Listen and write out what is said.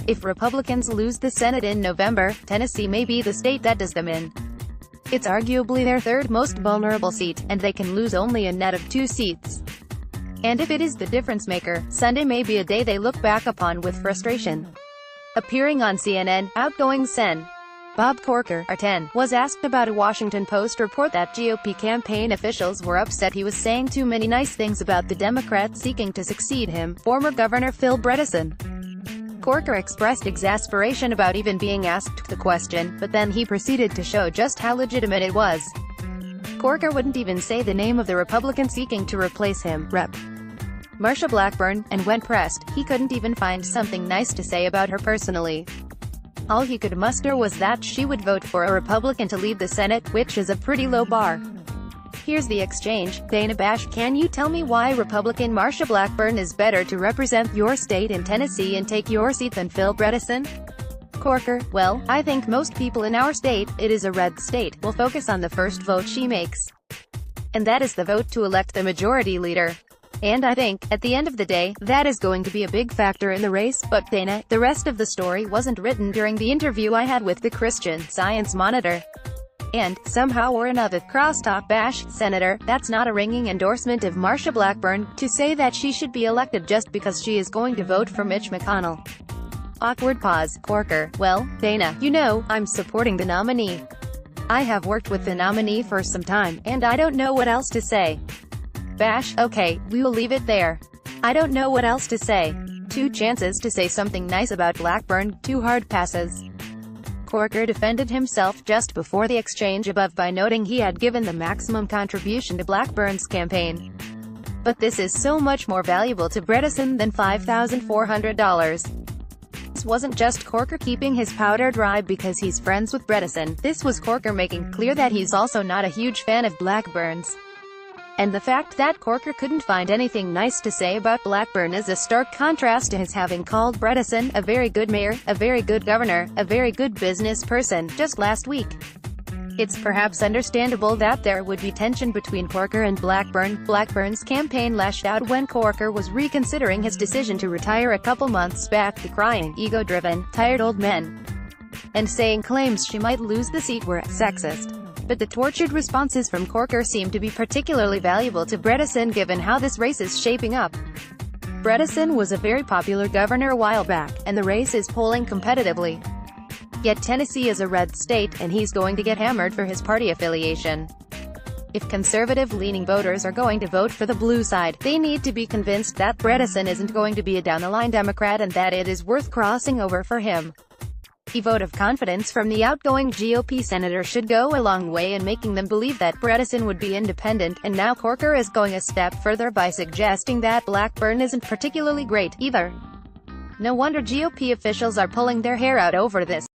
If Republicans lose the Senate in November, Tennessee may be the state that does them in. It's arguably their third most vulnerable seat, and they can lose only a net of 2 seats. And if it is the difference maker, Sunday may be a day they look back upon with frustration. Appearing on CNN, outgoing Sen. Bob Corker, R-Tenn, was asked about a Washington Post report that GOP campaign officials were upset he was saying too many nice things about the Democrat seeking to succeed him, former Governor Phil Bredesen. Corker expressed exasperation about even being asked the question, but then he proceeded to show just how legitimate it was. Corker wouldn't even say the name of the Republican seeking to replace him, Rep. Marsha Blackburn, and when pressed, he couldn't even find something nice to say about her personally. All he could muster was that she would vote for a Republican to lead the Senate, which is a pretty low bar. Here's the exchange. Dana Bash, can you tell me why Republican Marsha Blackburn is better to represent your state in Tennessee and take your seat than Phil Bredesen? Corker, well, I think most people in our state, it is a red state, will focus on the first vote she makes. And that is the vote to elect the majority leader. And I think, at the end of the day, that is going to be a big factor in the race. But Dana, the rest of the story wasn't written during the interview I had with the Christian Science Monitor. And, somehow or another, crosstalk Bash, Senator, that's not a ringing endorsement of Marsha Blackburn, to say that she should be elected just because she is going to vote for Mitch McConnell. Awkward pause. Corker, well, Dana, you know, I'm supporting the nominee. I have worked with the nominee for some time, and I don't know what else to say. Bash, okay, we will leave it there. I don't know what else to say. 2 chances to say something nice about Blackburn, 2 hard passes. Corker defended himself just before the exchange above by noting he had given the maximum contribution to Blackburn's campaign. But this is so much more valuable to Bredesen than $5,400. This wasn't just Corker keeping his powder dry because he's friends with Bredesen, this was Corker making clear that he's also not a huge fan of Blackburn's. And the fact that Corker couldn't find anything nice to say about Blackburn is a stark contrast to his having called Bredesen a very good mayor, a very good governor, a very good business person, just last week. It's perhaps understandable that there would be tension between Corker and Blackburn. Blackburn's campaign lashed out when Corker was reconsidering his decision to retire a couple months back, decrying ego-driven, tired old men, and saying claims she might lose the seat were sexist. But the tortured responses from Corker seem to be particularly valuable to Bredesen given how this race is shaping up. Bredesen was a very popular governor a while back, and the race is polling competitively. Yet Tennessee is a red state, and he's going to get hammered for his party affiliation. If conservative-leaning voters are going to vote for the blue side, they need to be convinced that Bredesen isn't going to be a down-the-line Democrat and that it is worth crossing over for him. A vote of confidence from the outgoing GOP senator should go a long way in making them believe that Bredesen would be independent, and now Corker is going a step further by suggesting that Blackburn isn't particularly great, either. No wonder GOP officials are pulling their hair out over this.